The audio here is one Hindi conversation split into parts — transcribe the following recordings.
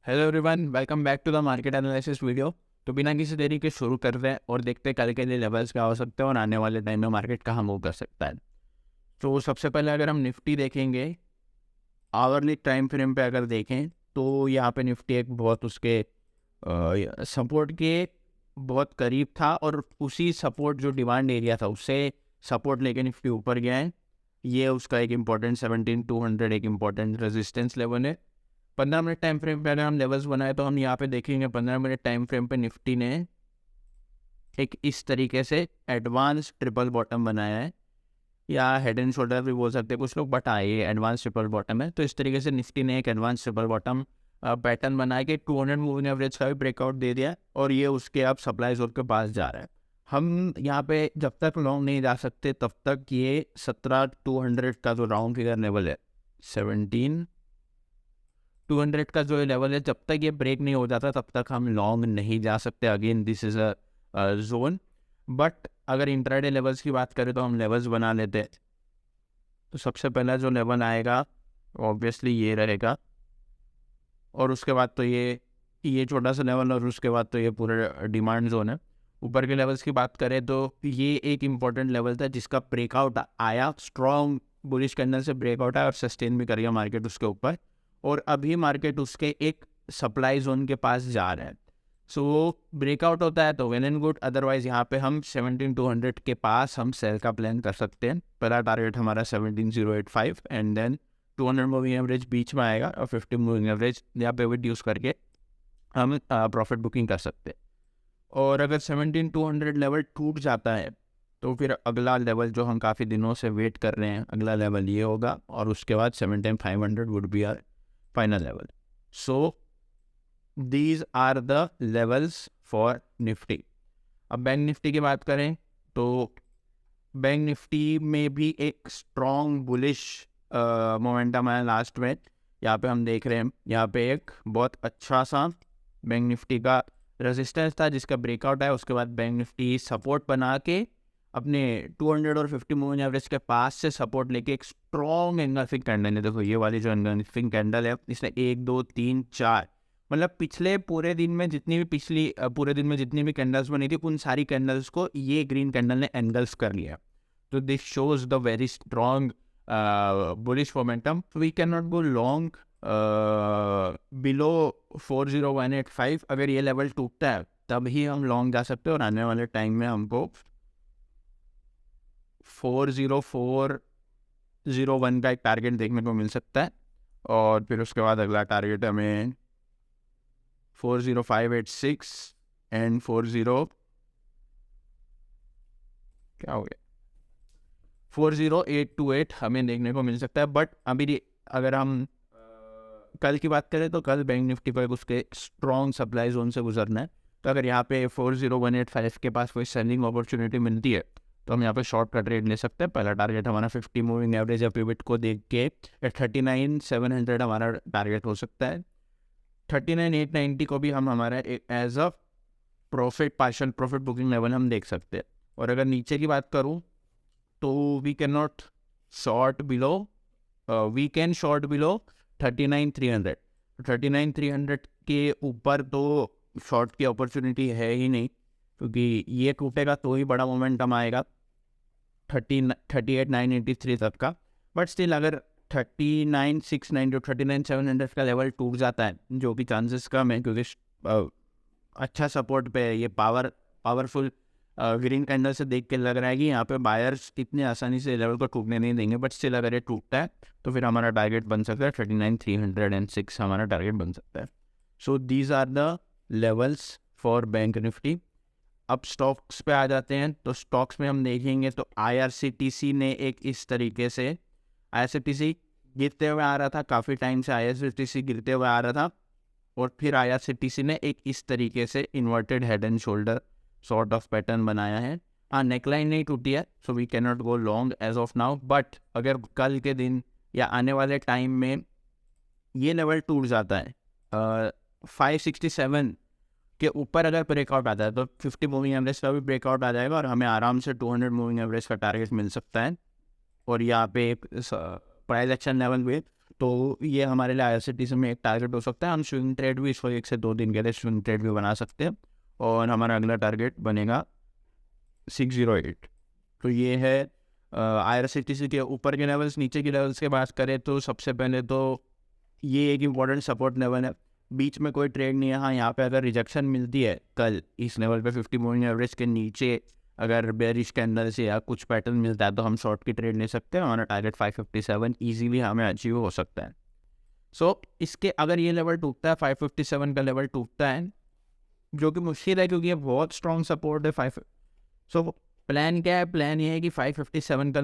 Hello everyone, welcome back to the market analysis video. तो बिना किसी देरी के शुरू करते हैं और देखते हैं कल के लिए लेवल्स क्या हो सकते हैं और आने वाले टाइम में मार्केट कहाँ मूव कर सकता है। तो सबसे पहले अगर हम निफ्टी देखेंगे, आवरली टाइम फ्रेम पे अगर देखें तो यहाँ पे निफ्टी एक बहुत उसके सपोर्ट के बहुत करीब था और उसी सपोर्ट जो डिमांड एरिया था उससे सपोर्ट लेके निफ्टी ऊपर गया है। ये उसका एक इम्पॉर्टेंट 17,200 एक इम्पॉर्टेंट रेजिस्टेंस लेवल है। 15 मिनट टाइम फ्रेम पे अगर हम लेवल्स बनाए तो हम यहाँ पे देखेंगे 15 मिनट टाइम फ्रेम पे निफ्टी ने एक इस तरीके से एडवांस ट्रिपल बॉटम बनाया है, या हेड एंड शोल्डर भी बोल सकते हैं कुछ लोग, बट ये एडवांस ट्रिपल बॉटम है। तो इस तरीके से निफ्टी ने एक एडवांस ट्रिपल बॉटम पैटर्न बना के 200 मूविंग एवरेज का भी ब्रेकआउट दे दिया और ये उसके अब सप्लाई जोन के पास जा रहा है। हम यहाँ पे जब तक लॉन्ग नहीं जा सकते तब तक ये 17,200 का जो राउंड फिगर लेवल है, 17,200 का जो लेवल है, जब तक ये ब्रेक नहीं हो जाता तब तक हम लॉन्ग नहीं जा सकते। Again this is a zone, but अगर इंट्राडे लेवल्स की बात करें तो हम लेवल्स बना लेते हैं। तो सबसे पहला जो लेवल आएगा ऑब्वियसली ये रहेगा और उसके बाद तो ये छोटा सा लेवल और उसके बाद तो ये पूरा डिमांड जोन है। ऊपर के लेवल्स की बात करें तो ये एक इम्पॉर्टेंट लेवल था जिसका ब्रेकआउट आया, स्ट्रॉन्ग बुलिश कैंडल से ब्रेकआउट आया और सस्टेन भी कर गया मार्केट उसके ऊपर, और अभी मार्केट उसके एक सप्लाई जोन के पास जा रहा है। सो ब्रेकआउट होता है तो वेल एंड गुड, अदरवाइज यहाँ पे हम 17,200 के पास हम सेल का प्लान कर सकते हैं। पहला टारगेट हमारा 17,085 एंड देन 200 मूविंग एवरेज बीच में आएगा और 50 मूविंग एवरेज यहाँ पे रिड्यूस करके हम प्रॉफिट बुकिंग कर सकते हैं। और अगर 17,200 लेवल टूट जाता है तो फिर अगला लेवल जो हम काफ़ी दिनों से वेट कर रहे हैं, अगला लेवल ये होगा और उसके बाद 17,500 would be our final level. So these are the levels for Nifty. अब बैंक निफ्टी की बात करें तो बैंक निफ्टी में भी एक स्ट्रॉन्ग बुलिश मोमेंटम है लास्ट में। यहाँ पे हम देख रहे हैं, यहाँ पे एक बहुत अच्छा सा बैंक निफ्टी का रेजिस्टेंस था जिसका ब्रेकआउट है। उसके बाद बैंक निफ्टी सपोर्ट बना के अपने 200 और 50 मूविंग एवरेज के पास से सपोर्ट लेके एक स्ट्रॉन्ग एंगल्फिंग कैंडल है। देखो ये वाली जो एंगल्फिंग कैंडल है, इसने 1 2 3 4 मतलब पिछले पूरे दिन में जितनी भी कैंडल्स बनी थी उन सारी कैंडल्स को ये ग्रीन कैंडल ने एंगल्स कर लिया। तो this shows the very strong bullish momentum. We can not go long below 40185। अगर ये लेवल टूटता है तब ही हम लॉन्ग जा सकते हैं और आने वाले टाइम में हमको 40401 का एक टारगेट देखने को मिल सकता है और फिर उसके बाद अगला टारगेट हमें 40586 एंड 40828 हमें देखने को मिल सकता है। बट अभी अगर हम कल की बात करें तो कल बैंक निफ्टी पर उसके स्ट्रॉन्ग सप्लाई जोन से गुजरना है। तो अगर यहाँ पे 40185 के पास कोई सेलिंग अपॉर्चुनिटी मिलती है तो हम यहाँ पे शॉर्ट का ट्रेड ले सकते हैं। पहला टारगेट हमारा 50 मूविंग एवरेज या पिवट को देख के 39,700 हमारा टारगेट हो सकता है। 39,890 को भी हम हमारा as a partial profit booking level हम देख सकते हैं। और अगर नीचे की बात करूँ तो we can not short below, we can short below 39,300। 39,300 के ऊपर तो शॉर्ट की अपॉर्चुनिटी है ही नहीं, क्योंकि ये टूटेगा तो ही बड़ा मोमेंटम आएगा 38,983 तक का। बट स्टिल अगर 39,690 39,700 का लेवल टूट जाता है, जो भी चांसेस कम है क्योंकि अच्छा सपोर्ट पे है, ये पावरफुल ग्रीन कैंडल से देख के लग रहा है कि यहाँ पे बायर्स इतने आसानी से लेवल को टूटने नहीं देंगे। बट स्टिल अगर ये टूटता है तो फिर हमारा टारगेट बन सकता है 39,306 हमारा टारगेट बन सकता है। So these are the levels for bank Nifty. अब स्टॉक्स पे आ जाते हैं तो स्टॉक्स में हम देखेंगे तो IRCTC ने एक इस तरीके से, IRCTC गिरते हुए आ रहा था, काफ़ी टाइम से IRCTC गिरते हुए आ रहा था और फिर IRCTC ने एक इस तरीके से inverted head and shoulder sort of pattern बनाया है। हाँ, नेकलाइन नहीं टूटी है, so we can not go long as of now. But अगर कल के दिन या आने वाले टाइम में ये लेवल टूट जाता है 567 के ऊपर अगर ब्रेकआउट आता है तो 50 मूविंग एवरेज का भी ब्रेकआउट आ जाएगा और हमें आराम से 200 मूविंग एवरेज का टारगेट मिल सकता है। और यहाँ पे एक प्राइस एक्शन लेवल भी तो ये हमारे लिए IRCTC में एक टारगेट हो सकता है। हम स्विंग ट्रेड भी इसको 1 से 2 दिन के लिए स्विंग ट्रेड भी बना सकते हैं और हमारा अगला टारगेट बनेगा 608। तो ये है IRCTC के ऊपर के लेवल्स। नीचे के लेवल्स की बात करें तो सबसे पहले तो ये एक इम्पॉर्टेंट सपोर्ट लेवल है, बीच में कोई ट्रेड नहीं है। हाँ, यहाँ पे अगर रिजेक्शन मिलती है कल इस लेवल पे 50 मूविंग एवरेज के नीचे, अगर बेरिश कैंडल से या कुछ पैटर्न मिलता है तो हम शॉर्ट की ट्रेड ले सकते हैं। हमारा टारगेट 557 ईजीली हमें अचीव हो सकता है। सो इसके अगर ये लेवल टूटता है, 557 का लेवल टूटता है, जो कि मुश्किल है क्योंकि ये बहुत स्ट्रॉन्ग सपोर्ट है 5। सो प्लान क्या है? प्लान ये है कि 557 का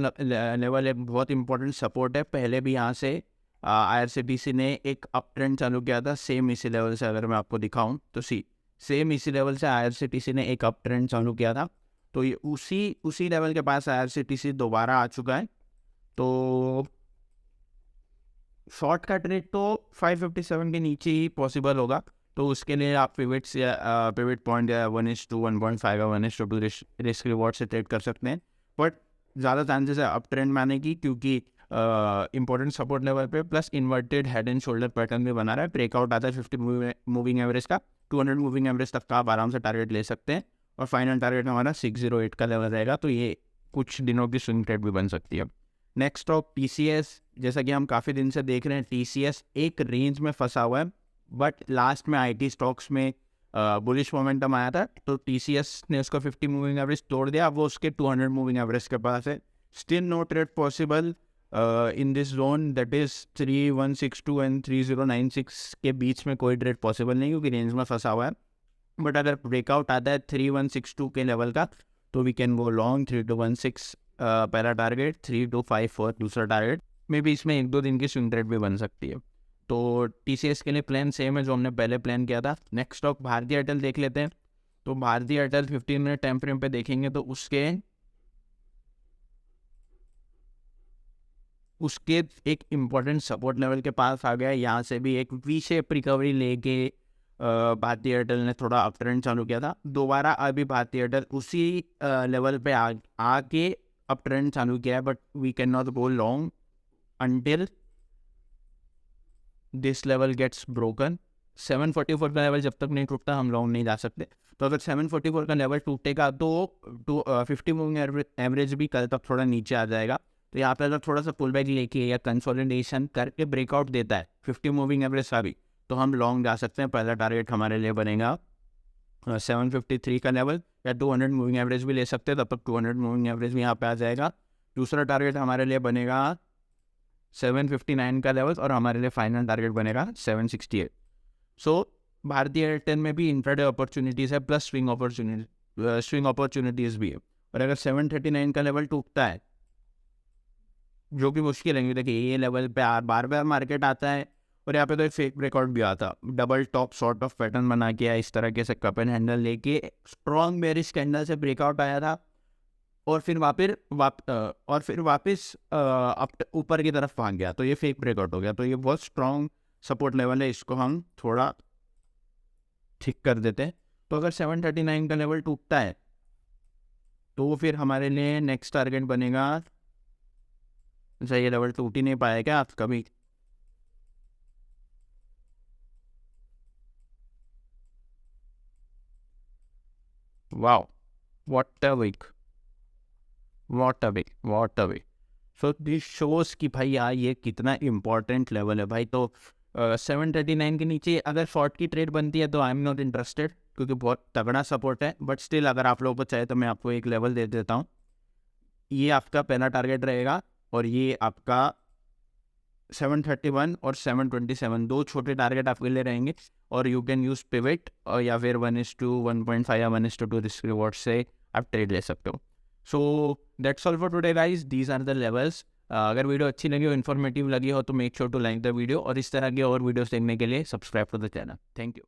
लेवल एक बहुत इंपॉर्टेंट सपोर्ट है। पहले भी यहाँ से IRCTC ने एक अप ट्रेंड चालू किया था सेम इसी लेवल से। अगर मैं आपको दिखाऊं तो सेम इसी लेवल से IRCTC ने एक अप ट्रेंड चालू किया था। तो ये उसी लेवल के पास IRCTC दोबारा आ चुका है। तो शॉर्ट का ट्रेड तो 557 के नीचे ही पॉसिबल होगा। तो उसके लिए आप पिवट्स या पिवट पॉइंट या 1:1, 1.5 या 1:2 रिस्क रिवॉर्ड से ट्रेड कर सकते हैं। बट ज़्यादा चांसेस है अप ट्रेंड में आने की, क्योंकि इंपॉर्टेंट सपोर्ट लेवल पे plus inverted head and shoulder pattern भी बना रहा है। ब्रेकआउट आता है 50 मूविंग एवरेज का, 200 मूविंग एवरेज तक का आप आराम से टारगेट ले सकते हैं। और फाइनल टारगेट हमारा 608 का लेवल रहेगा। तो ये कुछ दिनों की स्विंग ट्रेड भी बन सकती है। Next stock TCS। जैसा कि हम काफ़ी दिन से देख रहे हैं, TCS एक रेंज में फंसा हुआ है, बट लास्ट में IT स्टॉक्स में बुलिश मोमेंटम आया था तो TCS ने उसका 50 मूविंग एवरेज तोड़ दिया। अब वो उसके 200 मूविंग एवरेज के पास है। Still no trade possible in this zone, that is 3162 and 3096 के बीच में कोई ट्रेड पॉसिबल नहीं, क्योंकि रेंज में फंसा हुआ है। बट अगर ब्रेकआउट आता है 3162 के लेवल का तो वी कैन गो लॉन्ग। 3216 पहला टारगेट, 3254 दूसरा टारगेट। मे बी इसमें 1-2 दिन की स्विंग ट्रेड भी बन सकती है। तो TCS के लिए प्लान सेम है जो हमने पहले प्लान किया था। नेक्स्ट स्टॉक भारतीय एयरटेल देख लेते हैं। तो भारतीय एयरटेल 15 मिनट टाइम फ्रेम पे देखेंगे तो उसके एक इम्पॉर्टेंट सपोर्ट लेवल के पास आ गया है। यहाँ से भी एक वी शेप रिकवरी लेके भारतीय एयरटेल ने थोड़ा अप ट्रेंड चालू किया था। दोबारा अभी भारतीय एयरटेल उसी लेवल पे आके अप ट्रेंड चालू किया है, but we can not go long until this level gets broken. 744 का लेवल जब तक नहीं टूटता हम लॉन्ग नहीं जा सकते। तो अगर 744 का लेवल टूटेगा तो 50 मूविंग एवरेज भी कल तक थोड़ा नीचे आ जाएगा। तो यहाँ पे अगर थोड़ा सा पुल बैक लेके या कंसोलिडेशन करके ब्रेकआउट देता है 50 मूविंग एवरेज का भी, तो हम लॉन्ग जा सकते हैं। पहला टारगेट हमारे लिए बनेगा 753 का लेवल, या 200 मूविंग एवरेज भी ले सकते हैं, तब तक 200 मूविंग एवरेज भी यहाँ पे आ जाएगा। दूसरा टारगेट हमारे लिए बनेगा 759 का लेवल और हमारे लिए फाइनल टारगेट बनेगा 768। सो भारतीय एयरटेल में भी इंट्राडे अपॉर्चुनिटीज़ है प्लस स्विंग अपॉर्चुनिटीज़ भी है। और अगर 739 का लेवल टूटता है, जो कि मुश्किल है, देखिए ये लेवल पे बार बार मार्केट आता है और यहाँ पे तो एक फेक ब्रेकआउट भी आता, double top sort of pattern बना के इस तरह से कप एंड हैंडल लेके स्ट्रॉन्ग बेरिश कैंडल से ब्रेकआउट आया था और फिर वापस ऊपर की तरफ भाग गया। तो ये फेक ब्रेकआउट हो गया। तो ये बहुत स्ट्रॉन्ग सपोर्ट लेवल है, इसको हम थोड़ा ठीक कर देते हैं। तो अगर 739 का लेवल टूटता है तो फिर हमारे लिए नेक्स्ट टारगेट बनेगा, अच्छा ये लेवल टूट ही नहीं पाया क्या आप कभी? Wow, what a week, what a week. So this shows कि भाई यार ये कितना इम्पोर्टेंट लेवल है भाई। तो 739 के नीचे अगर शॉर्ट की ट्रेड बनती है तो आई एम नॉट इंटरेस्टेड, क्योंकि बहुत तगड़ा सपोर्ट है। बट स्टिल अगर आप लोगों को चाहे तो मैं आपको एक लेवल दे देता हूँ। ये आपका पहला टारगेट रहेगा और ये आपका 731 और 727 दो छोटे टारगेट आपके लिए रहेंगे। और यू कैन यूज पिवट और या फिर 1:1, 1.5 या 1:2 रिस्क रिवॉर्ड से आप ट्रेड ले सकते हो। So that's all for today guys, these are the levels. अगर वीडियो अच्छी लगी हो, इन्फॉर्मेटिव लगी हो तो make sure to like the video और इस तरह के और वीडियोस देखने के लिए subscribe to the channel. Thank you.